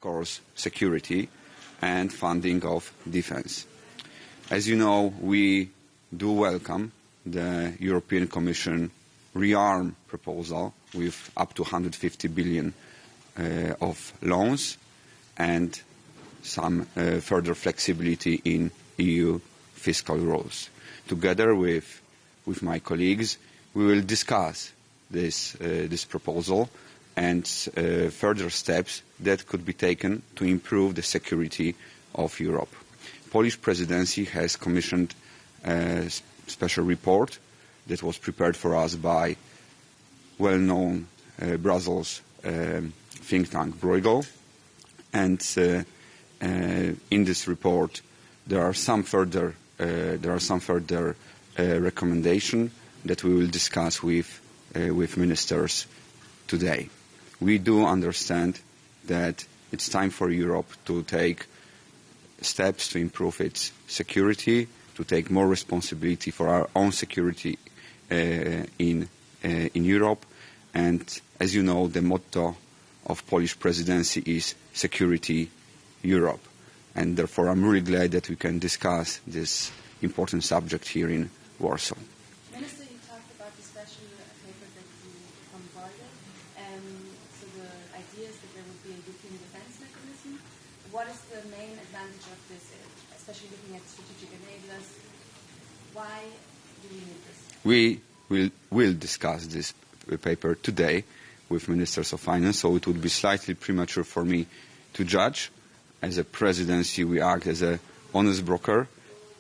course, security and funding of defense. As you know, we do welcome the European Commission rearm proposal with up to 150 billion of loans and some further flexibility in EU fiscal rules. Together with my colleagues, we will discuss this proposal and further steps that could be taken to improve the security of Europe. The Polish presidency has commissioned a special report that was prepared for us by well-known Brussels think tank Bruegel, and in this report there are some further recommendations that we will discuss with ministers today. We do understand that it's time for Europe to take steps to improve its security, to take more responsibility for our own security in Europe. And as you know, the motto of Polish presidency is Security Europe. And therefore I'm really glad that we can discuss this important subject here in Warsaw. Minister, you talked about the special paper that you bombarded. So the idea is that there would be a European defense mechanism. What is the main advantage of this, especially looking at strategic enablers? Why do we need this? We will discuss this paper today with ministers of finance, so it would be slightly premature for me to judge. As a presidency, we act as an honest broker,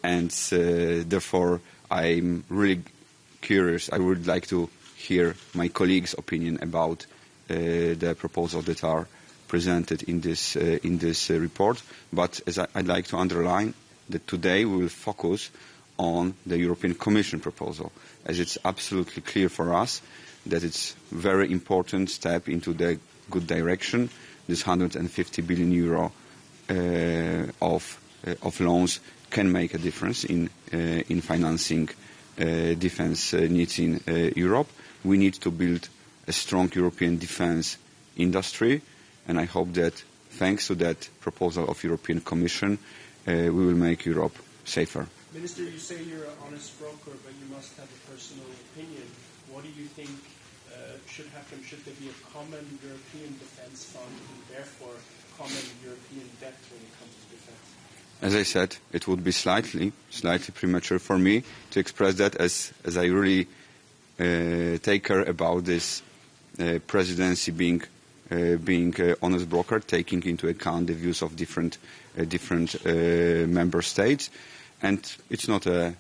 and therefore I'm really curious. I would like to hear my colleagues' opinion about the proposals that are presented in this report. But I'd like to underline that today we will focus on the European Commission proposal, as it's absolutely clear for us that it's a very important step into the good direction. This 150 billion euro of loans can make a difference in financing defense needs in Europe. We need to build a strong European defense industry, and I hope that thanks to that proposal of European Commission, we will make Europe safer. Minister, you say you're an honest broker, but you must have a personal opinion. What do you think should happen? Should there be a common European defense fund and therefore common European debt when it comes to defense? As I said, it would be slightly premature for me to express that, as I really take care about this presidency being honest broker, taking into account the views of different member states. And it's not a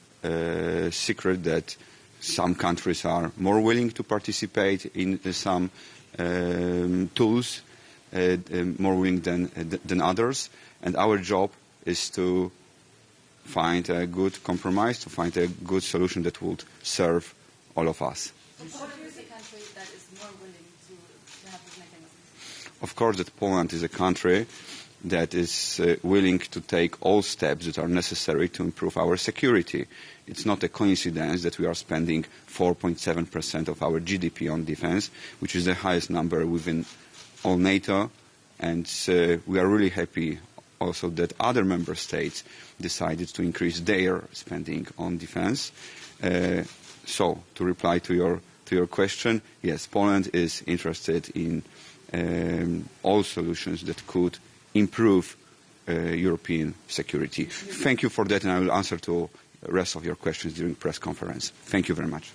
secret that some countries are more willing to participate in some tools, more willing than others. And our job is to find a good compromise, to find a good solution that would serve all of us. What is a country that is more willing to have this mechanism? Of course, that Poland is a country that is willing to take all steps that are necessary to improve our security. It's not a coincidence that we are spending 4.7% of our GDP on defense, which is the highest number within all NATO, and we are really happy also that other member states decided to increase their spending on defense. So, to reply to your question, yes, Poland is interested in all solutions that could improve European security. Thank you for that, and I will answer to the rest of your questions during press conference. Thank you very much.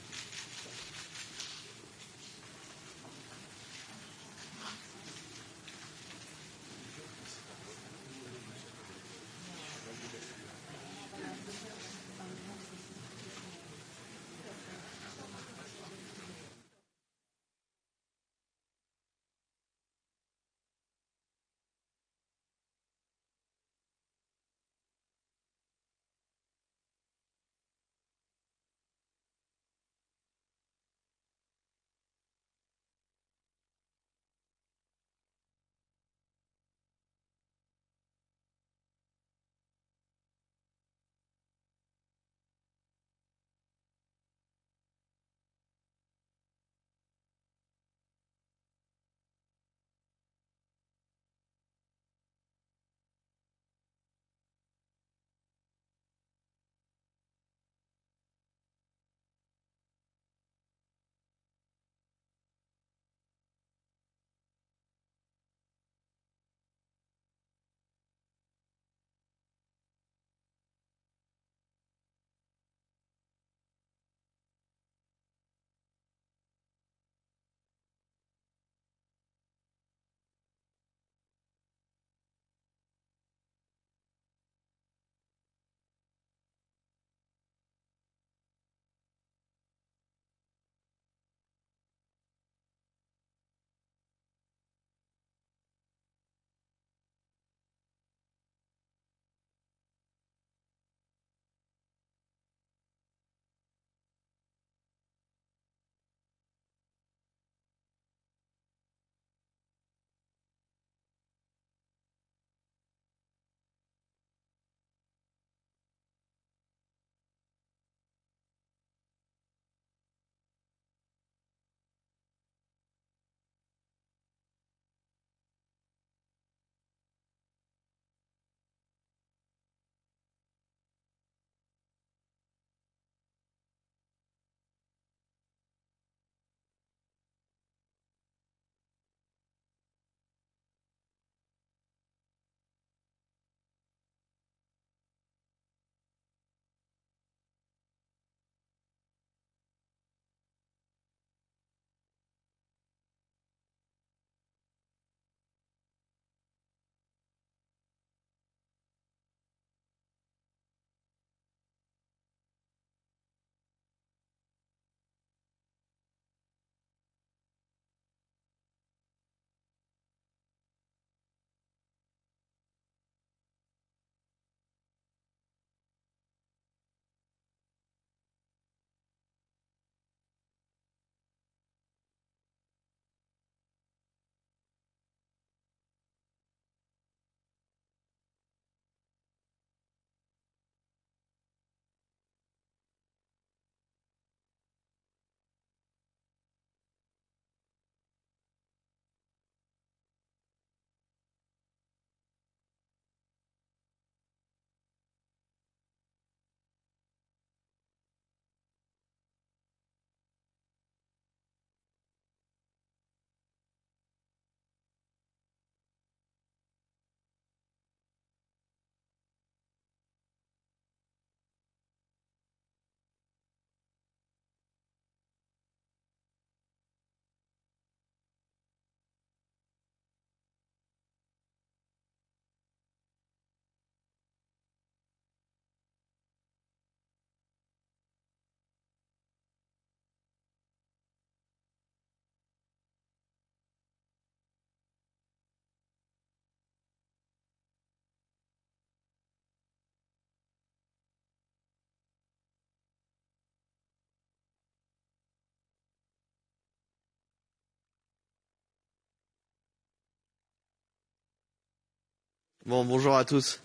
Bon, bonjour à tous.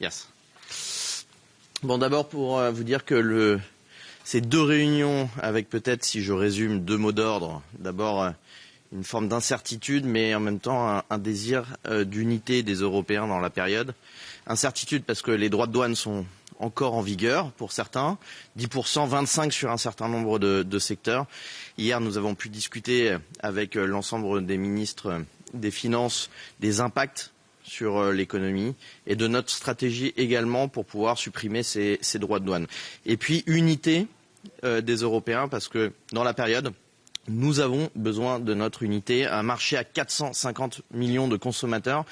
Yes. Bon, d'abord pour vous dire que ces deux réunions avec peut-être, si je résume, deux mots d'ordre. D'abord, une forme d'incertitude, mais en même temps un désir d'unité des Européens dans la période. Incertitude parce que les droits de douane sont encore en vigueur pour certains, 10%, 25% sur un certain nombre de secteurs. Hier, nous avons pu discuter avec l'ensemble des ministres des Finances des impacts sur l'économie et de notre stratégie également pour pouvoir supprimer ces droits de douane. Et puis, unité des Européens parce que dans la période, nous avons besoin de notre unité. Un marché à 450 millions de consommateurs.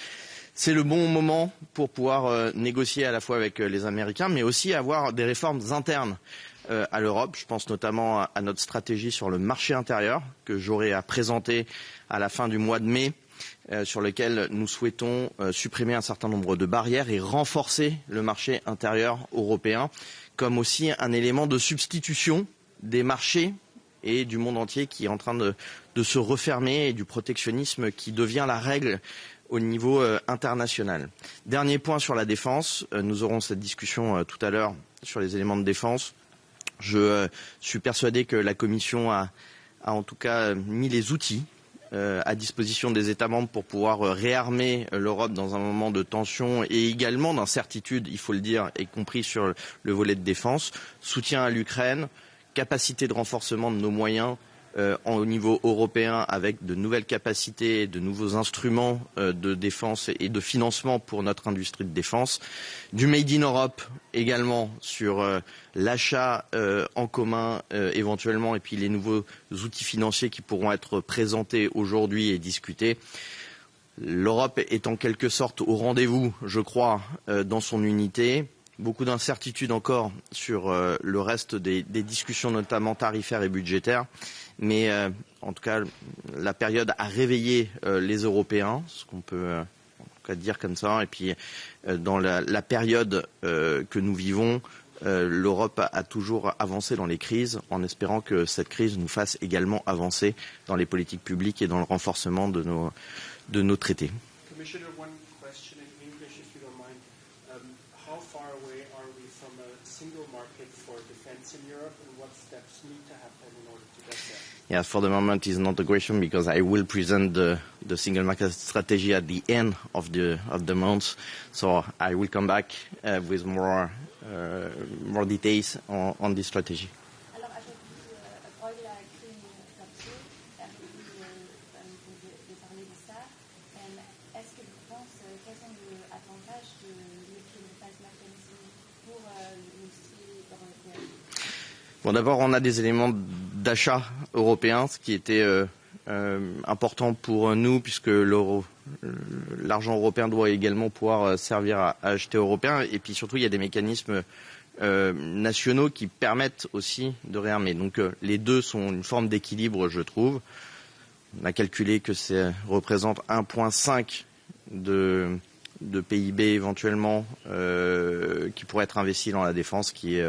C'est le bon moment pour pouvoir négocier à la fois avec les Américains, mais aussi avoir des réformes internes à l'Europe. Je pense notamment à notre stratégie sur le marché intérieur que j'aurai à présenter à la fin du mois de mai, sur lequel nous souhaitons supprimer un certain nombre de barrières et renforcer le marché intérieur européen, comme aussi un élément de substitution des marchés et du monde entier qui est en train de se refermer et du protectionnisme qui devient la règle au niveau international. Dernier point sur la défense. Nous aurons cette discussion tout à l'heure sur les éléments de défense. Je suis persuadé que la Commission a en tout cas mis les outils à disposition des États membres pour pouvoir réarmer l'Europe dans un moment de tension et également d'incertitude, il faut le dire, y compris sur le volet de défense. Soutien à l'Ukraine, capacité de renforcement de nos moyens au niveau européen avec de nouvelles capacités, de nouveaux instruments de défense et de financement pour notre industrie de défense. Du Made in Europe également sur l'achat en commun éventuellement et puis les nouveaux outils financiers qui pourront être présentés aujourd'hui et discutés. L'Europe est en quelque sorte au rendez-vous, je crois, dans son unité. Beaucoup d'incertitudes encore sur le reste des discussions, notamment tarifaires et budgétaires. Mais en tout cas, la période a réveillé les Européens, ce qu'on peut en tout cas dire comme ça. Et puis, dans la période que nous vivons, l'Europe a toujours avancé dans les crises, en espérant que cette crise nous fasse également avancer dans les politiques publiques et dans le renforcement de nos traités. Commissioner, one question in English, if you don't mind. How far away are we from a single market for defense in Europe, and what steps need to happen in order to get there? Yeah, for the moment is not a question because I will present the single market strategy at the end of the month, so I will come back with more details on this strategy. Alors, avez-vous, Paul a écrit là-dessus, avez-vous parlé de ça? Est-ce que vous pensez, quels sont les avantages de l'European Defense Mechanism pour l'industrie européenne? Bon, d'abord, on a des éléments d'achat européen, ce qui était important pour nous, puisque l'argent européen doit également pouvoir servir à acheter européen. Et puis surtout, il y a des mécanismes nationaux qui permettent aussi de réarmer. Donc les deux sont une forme d'équilibre, je trouve. On a calculé que ça représente 1,5 de PIB éventuellement qui pourrait être investi dans la défense, qui est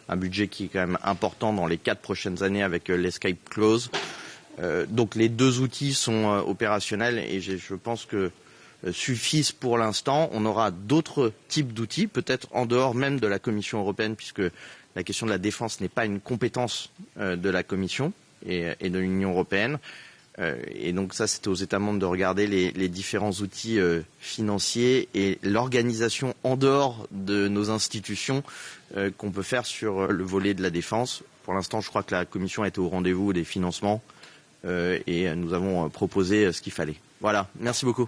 un budget qui est quand même important dans les 4 prochaines années avec l'escape clause. Donc les deux outils sont opérationnels et je pense que suffisent pour l'instant. On aura d'autres types d'outils, peut-être en dehors même de la Commission européenne, puisque la question de la défense n'est pas une compétence de la Commission et de l'Union européenne. Et donc ça, c'était aux États membres de regarder les différents outils financiers et l'organisation en dehors de nos institutions qu'on peut faire sur le volet de la défense. Pour l'instant, je crois que la Commission a été au rendez-vous des financements et nous avons proposé ce qu'il fallait. Voilà, merci beaucoup.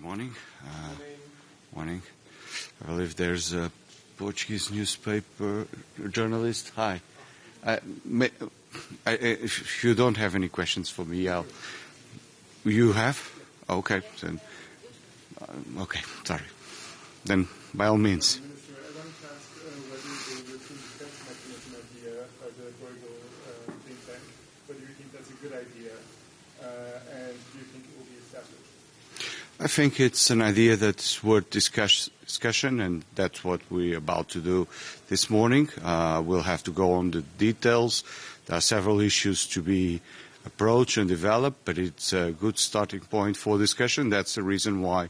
morning. Morning. I believe there's a Portuguese newspaper journalist. Hi. If you don't have any questions for me, you have? Okay. Then, okay. Sorry. Then, by all means. Minister, I wanted to ask whether the European defense mechanism idea, or the Bruegel think tank, whether you think that's a good idea, and do you think it will be established? I think it's an idea that's worth discussion, and that's what we're about to do this morning. We'll have to go on the details. There are several issues to be approached and developed, but it's a good starting point for discussion. That's the reason why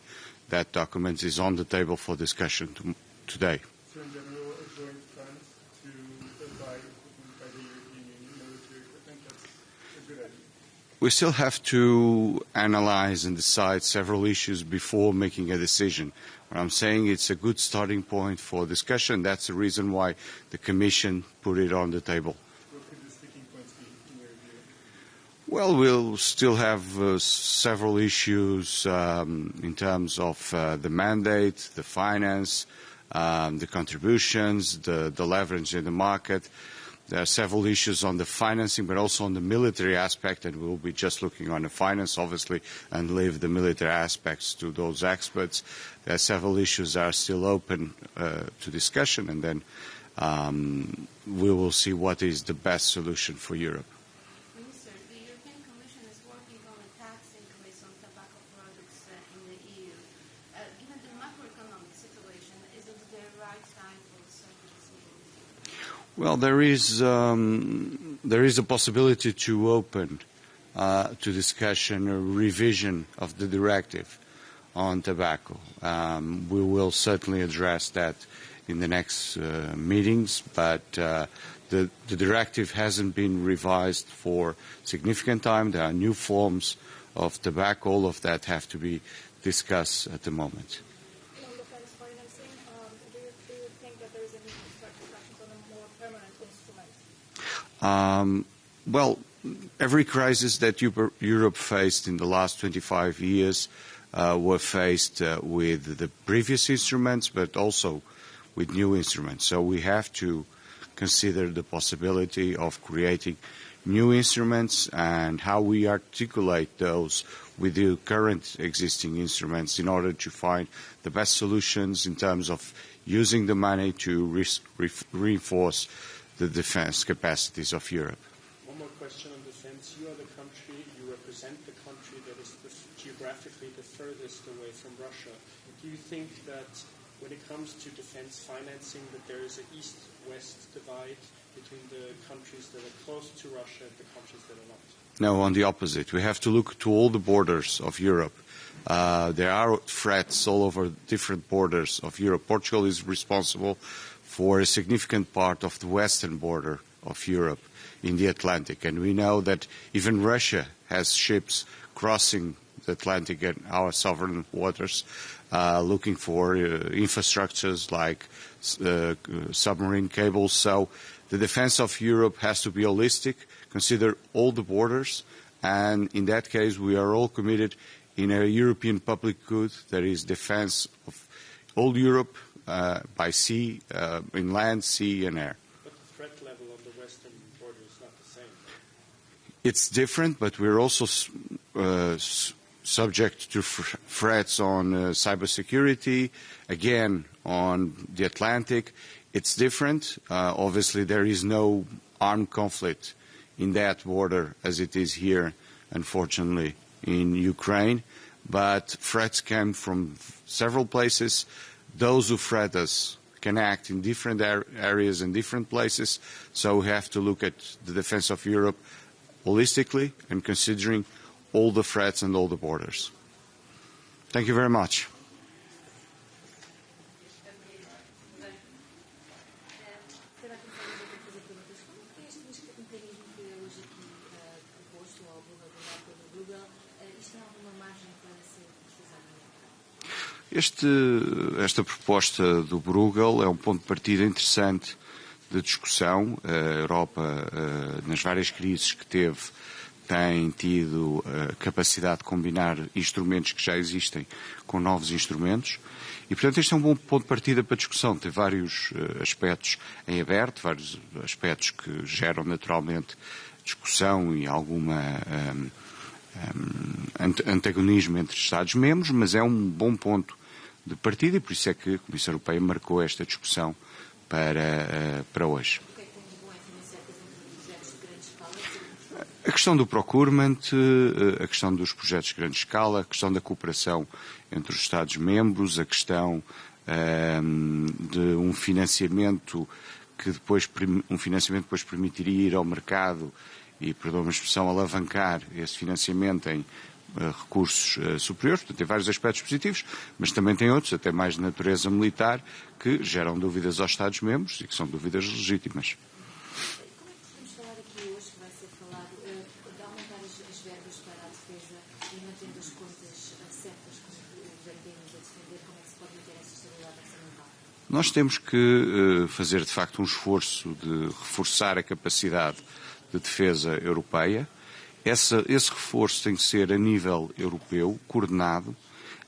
that document is on the table for discussion today. So in general, a joint fund to buy equipment by the European Union, military equipment, that's a good idea. We still have to analyze and decide several issues before making a decision. What I'm saying, it's a good starting point for discussion. That's the reason why the Commission put it on the table. What could the sticking points be, in your view? Well, we'll still have several issues in terms of the mandate, the finance, the contributions, the leverage in the market. There are several issues on the financing, but also on the military aspect, and we'll be just looking on the finance, obviously, and leave the military aspects to those experts. There are several issues that are still open to discussion, and then we will see what is the best solution for Europe. Minister, the European Commission is working on a tax increase on tobacco products in the EU. Given the macroeconomic situation, is it the right time for such a decision? Well, there is a possibility to open to discussion a revision of the directive on tobacco. We will certainly address that in the next meetings, but the directive hasn't been revised for significant time. There are new forms of tobacco. All of that have to be discussed at the moment. On defense financing, do you think that there is a need to start discussions on a more permanent instrument? Well, every crisis that Europe faced in the last 25 years were faced with the previous instruments, but also with new instruments. So we have to consider the possibility of creating new instruments and how we articulate those with the current existing instruments in order to find the best solutions in terms of using the money to reinforce the defense capacities of Europe. One more question on defense. You are the country, you represent the country that is geographically the furthest away from Russia. Do you think that when it comes to defense financing, that there is an east-west divide between the countries that are close to Russia and the countries that are not? No, on the opposite. We have to look to all the borders of Europe. There are threats all over different borders of Europe. Portugal is responsible for a significant part of the western border of Europe in the Atlantic. And we know that even Russia has ships crossing the Atlantic and our sovereign waters looking for infrastructures like submarine cables. So the defense of Europe has to be holistic, consider all the borders, and in that case we are all committed in a European public good that is defense of all Europe by sea, in land, sea and air. But the threat level on the western border is not the same. It's different, but we're also subject to threats on cybersecurity, again on the Atlantic. It's different. Obviously, there is no armed conflict in that border as it is here, unfortunately, in Ukraine. But threats come from several places. Those who threat us can act in different areas and different places. So we have to look at the defense of Europe holistically and considering all the threats and all the borders. Thank you very much. Será que estamos a fazer perguntas? Como é que este mecanismo que é hoje aqui proposto ao Roundtable do Google, isto tem alguma margem para ser utilizado? Esta proposta do Bruegel é um ponto de partida interessante de discussão. A Europa, nas várias crises que teve, tem tido capacidade de combinar instrumentos que já existem com novos instrumentos e, portanto, este é um bom ponto de partida para a discussão. Tem vários aspectos em aberto, vários aspectos que geram naturalmente discussão e alguma antagonismo entre Estados-membros, mas é um bom ponto de partida e por isso é que a Comissão Europeia marcou esta discussão para hoje. A questão do procurement, a questão dos projetos de grande escala, a questão da cooperação entre os Estados-membros, a questão de um financiamento que depois permitiria ir ao mercado e, perdoa-me a expressão, alavancar esse financiamento em recursos superiores. Portanto, tem vários aspectos positivos, mas também tem outros, até mais de natureza militar, que geram dúvidas aos Estados-membros e que são dúvidas legítimas. Nós temos que fazer, de facto, um esforço de reforçar a capacidade de defesa europeia. Esse reforço tem que ser a nível europeu, coordenado,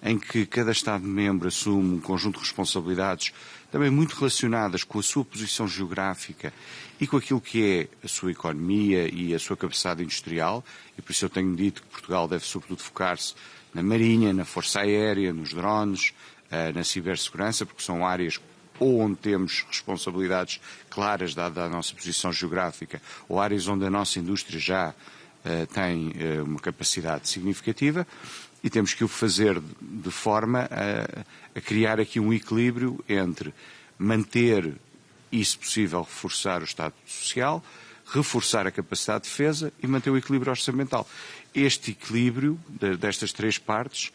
em que cada Estado-membro assume um conjunto de responsabilidades também muito relacionadas com a sua posição geográfica e com aquilo que é a sua economia e a sua capacidade industrial. E por isso eu tenho dito que Portugal deve, sobretudo, focar-se na Marinha, na Força Aérea, nos drones, na cibersegurança, porque são áreas ou onde temos responsabilidades claras, dada a nossa posição geográfica, ou áreas onde a nossa indústria já tem uma capacidade significativa, e temos que o fazer de forma a criar aqui um equilíbrio entre manter e, se possível, reforçar o Estado Social, reforçar a capacidade de defesa e manter o equilíbrio orçamental. Este equilíbrio destas três partes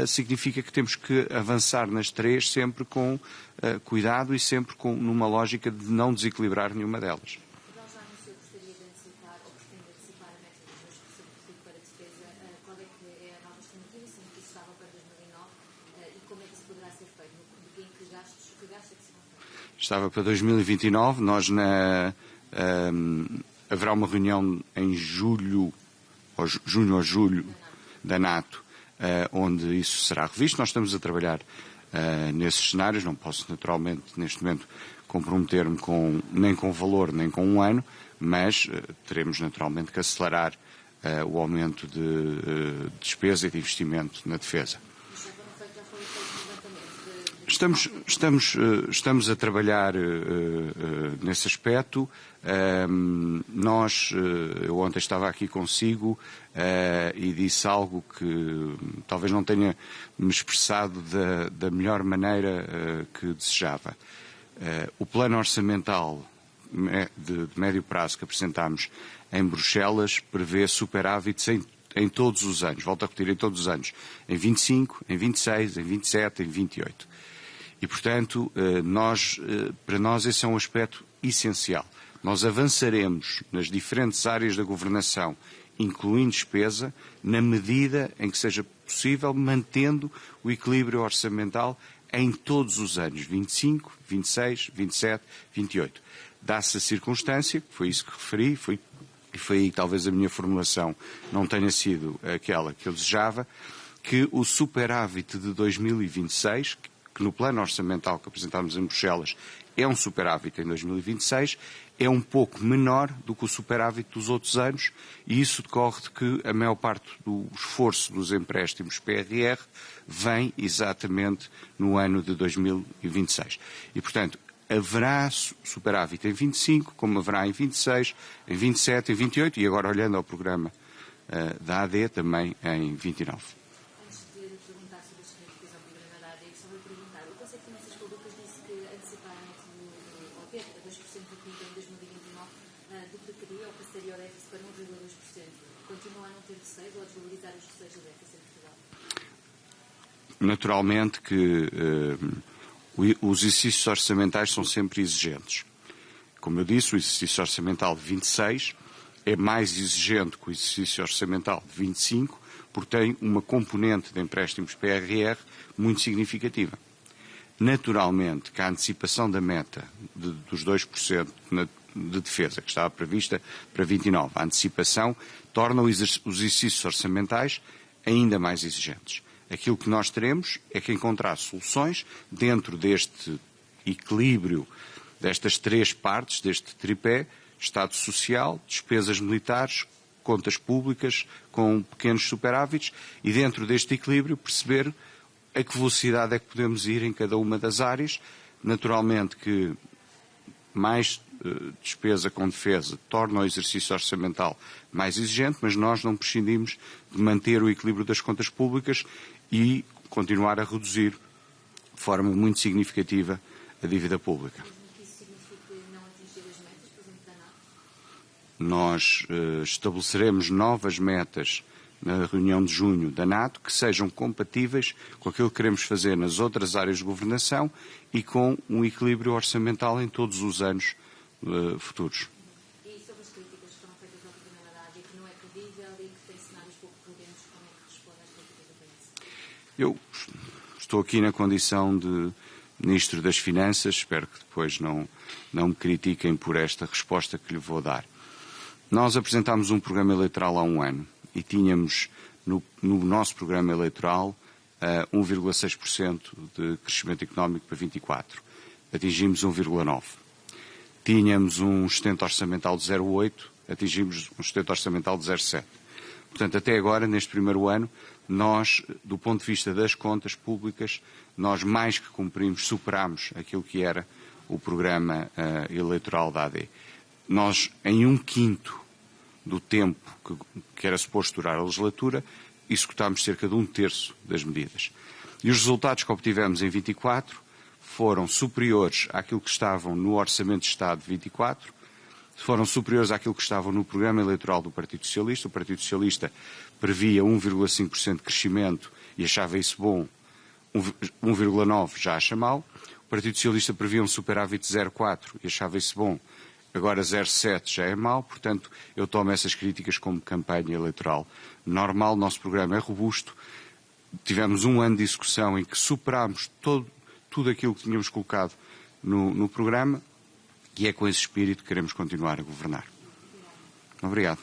significa que temos que avançar nas três sempre com cuidado e sempre numa lógica de não desequilibrar nenhuma delas. Já anunciou que gostaria de antecipar ou pretende antecipar a meta dos 2% para a defesa. Qual é que é a nova estimativa, sendo que isso estava para 2009, e como é que isso poderá ser feito? De que gastos é que serão feitos? Estava para 2029, haverá uma reunião em junho ou julho da NATO, onde isso será revisto. Nós estamos a trabalhar nesses cenários. Não posso, naturalmente, neste momento, comprometer-me nem com valor, nem com um ano, mas teremos, naturalmente, que acelerar o aumento de despesa e de investimento na defesa. Estamos a trabalhar nesse aspecto. Eu ontem estava aqui consigo e disse algo que talvez não tenha me expressado da melhor maneira que desejava. O plano orçamental de médio prazo que apresentámos em Bruxelas prevê superávites em todos os anos. Volto a repetir, em todos os anos. Em 25, em 26, em 27, em 28. E, portanto, para nós esse é um aspecto essencial. Nós avançaremos nas diferentes áreas da governação, incluindo despesa, na medida em que seja possível, mantendo o equilíbrio orçamental em todos os anos, 25, 26, 27, 28. Dá-se a circunstância, que foi isso que referi, e foi aí que talvez a minha formulação não tenha sido aquela que eu desejava, que o superávit de 2026, que no plano orçamental que apresentámos em Bruxelas é um superávit em 2026, é um pouco menor do que o superávit dos outros anos, e isso decorre de que a maior parte do esforço dos empréstimos PRR vem exatamente no ano de 2026. E, portanto, haverá superávit em 25, como haverá em 26, em 27, em 28, e agora olhando ao programa da AD, também em 29. Antes de perguntar sobre as significações ao programa da AD, só vou perguntar, o Conselho de Finanças Públicas disse que antecipar a meta ou ter a 2% do PIB em 2029 duplicaria ou passaria o déficit para 1,2%. Continua a não ter receios ou a desvalorizar os receios do déficit em Portugal? Naturalmente que os exercícios orçamentais são sempre exigentes. Como eu disse, o exercício orçamental de 26 é mais exigente que o exercício orçamental de 25, porque tem uma componente de empréstimos PRR muito significativa. Naturalmente que a antecipação da meta dos 2% de defesa, que estava prevista para 29. A antecipação torna os exercícios orçamentais ainda mais exigentes. Aquilo que nós teremos é que encontrar soluções dentro deste equilíbrio, destas três partes, deste tripé: Estado Social, despesas militares, contas públicas com pequenos superávites, e dentro deste equilíbrio perceber a que velocidade é que podemos ir em cada uma das áreas. Naturalmente que mais despesa com defesa torna o exercício orçamental mais exigente, mas nós não prescindimos de manter o equilíbrio das contas públicas e continuar a reduzir de forma muito significativa a dívida pública. Isso significa não atingir as metas, por exemplo, da NATO? Nós estabeleceremos novas metas na reunião de junho da NATO que sejam compatíveis com aquilo que queremos fazer nas outras áreas de governação e com um equilíbrio orçamental em todos os anos futuros. E sobre as críticas que foram feitas ao Governo da área, que não é credível e que tem cenários pouco prudentes, como é que responde às críticas do PS? Eu estou aqui na condição de Ministro das Finanças, espero que depois não me critiquem por esta resposta que lhe vou dar. Nós apresentámos um programa eleitoral há um ano e tínhamos no nosso programa eleitoral 1,6% de crescimento económico para 24. Atingimos 1,9%. Tínhamos um excedente orçamental de 0,8%, atingimos um excedente orçamental de 0,7%. Portanto, até agora, neste primeiro ano, nós, do ponto de vista das contas públicas, nós mais que cumprimos, superámos aquilo que era o programa eleitoral da AD. Nós, em 1/5 do tempo que era suposto durar a legislatura, executámos cerca de 1/3 das medidas. E os resultados que obtivemos em 24 foram superiores àquilo que estavam no Orçamento de Estado de 24, foram superiores àquilo que estavam no programa eleitoral do Partido Socialista. O Partido Socialista previa 1,5% de crescimento e achava isso bom, 1,9% já acha mal. O Partido Socialista previa um superávit de 0,4% e achava isso bom, agora 0,7% já é mau. Portanto, eu tomo essas críticas como campanha eleitoral normal. O nosso programa é robusto. Tivemos um ano de execução em que superámos tudo aquilo que tínhamos colocado no programa, e é com esse espírito que queremos continuar a governar. Obrigado.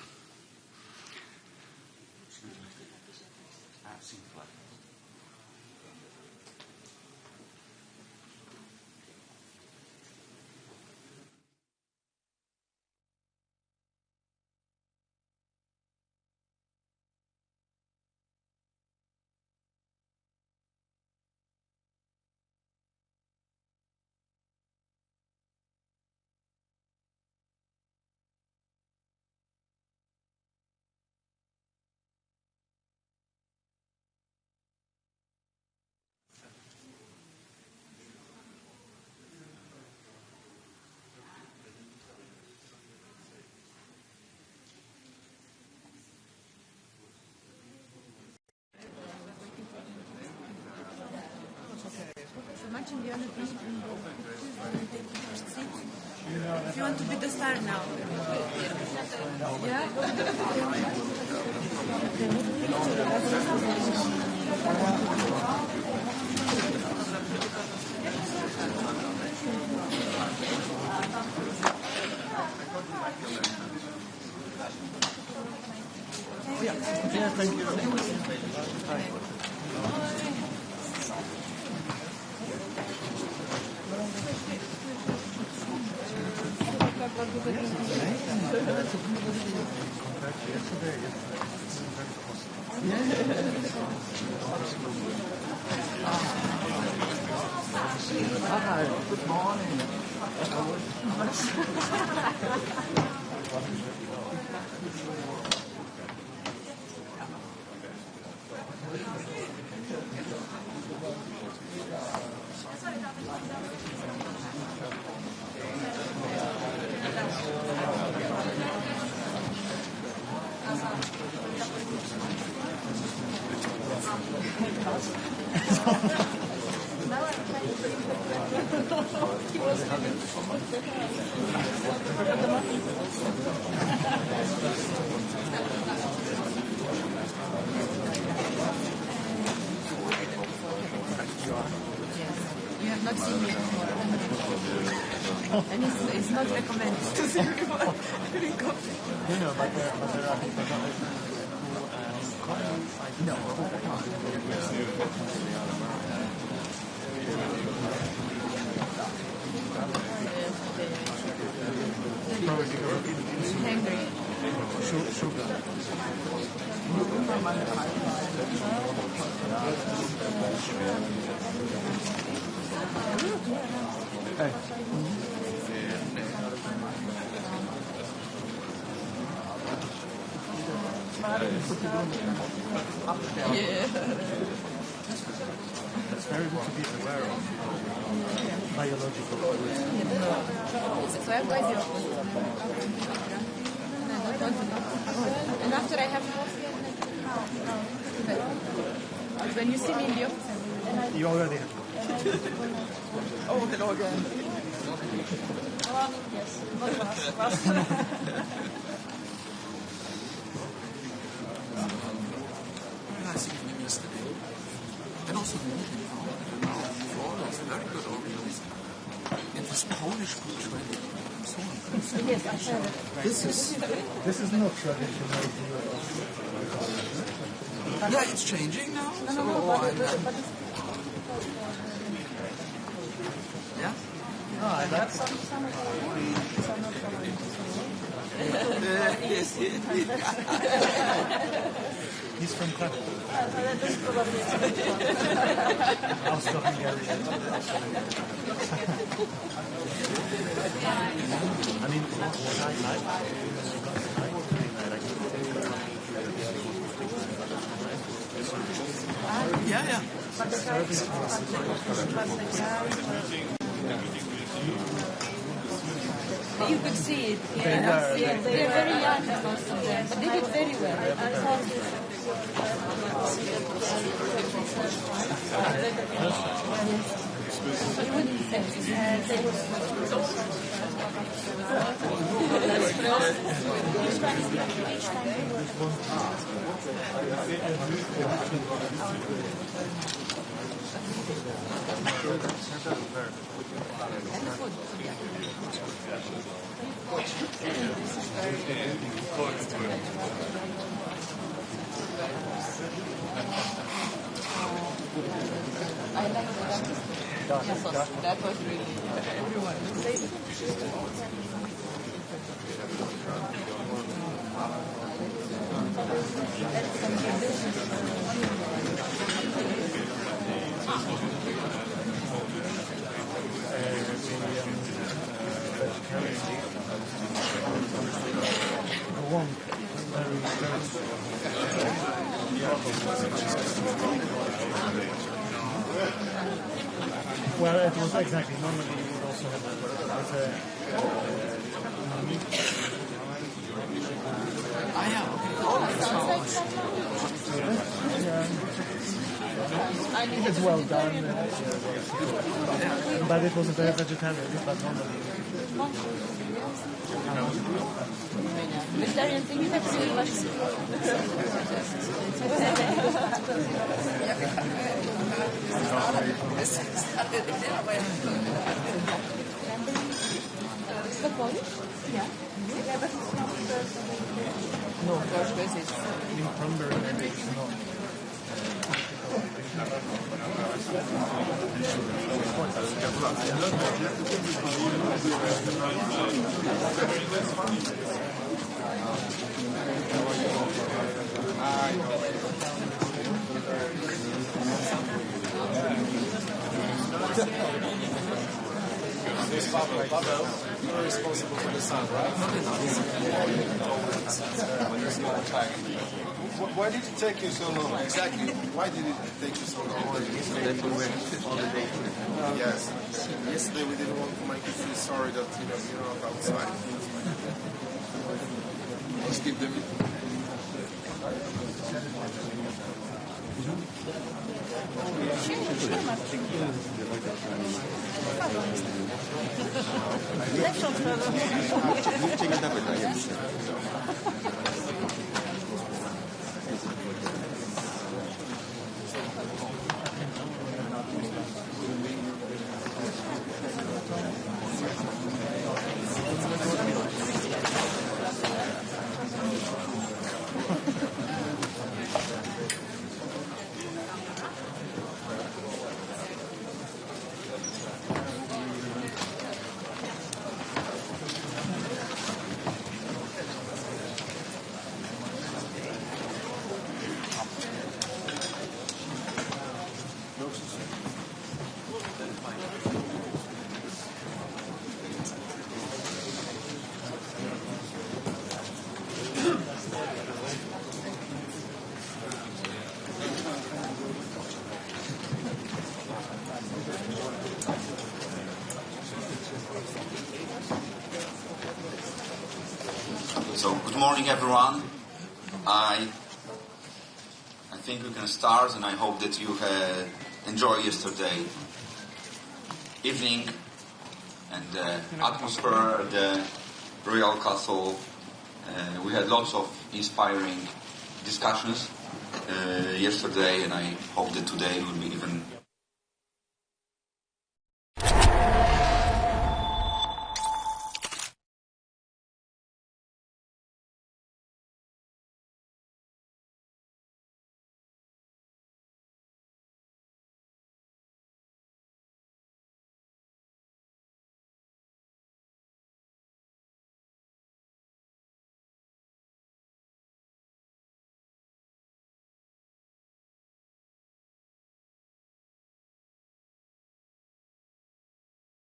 If you want to be the star now. Yeah? Yeah, thank you. Good morning. You have not seen me before. And it's not recommended to see people but there are people hungry. Sugar. Hey. Yeah. That's very good to be aware of. Biological fluids. So I'm quite and after I have coffee, but when you see me in the office, You already have. oh, hello again. Yes. Nice evening yesterday, and also the meeting now. Was very good organized. It was Polish food training and so on. Yes, I heard it. This is not traditional. Yeah, it's changing now. Yeah. I like it. Yes. He's from Krakow. Austro-Hungarian. I mean, what I like Yeah. You could see it. Yeah. They're very young, most of them, but they did very well. You wouldn't say they I like that. That was really everyone would say Well, it was exactly. Normally you would also have it's well done. But it was a very vegetarian, but normally. Vegetarian thing is actually much It's the Polish? Yeah. Yeah, but it's not No, in cranberry maybe it's not. There's Paphos, you're responsible for the sound, right? Why did it take you so long? Exactly. Why did it take you so long? Yes. Yesterday we didn't want to make you feel sorry that you're not outside. Let's give them. So, good morning, everyone. I think we can start, and I hope that you enjoyed yesterday evening and the atmosphere at the Royal Castle. We had lots of inspiring discussions yesterday, and I hope that today will be even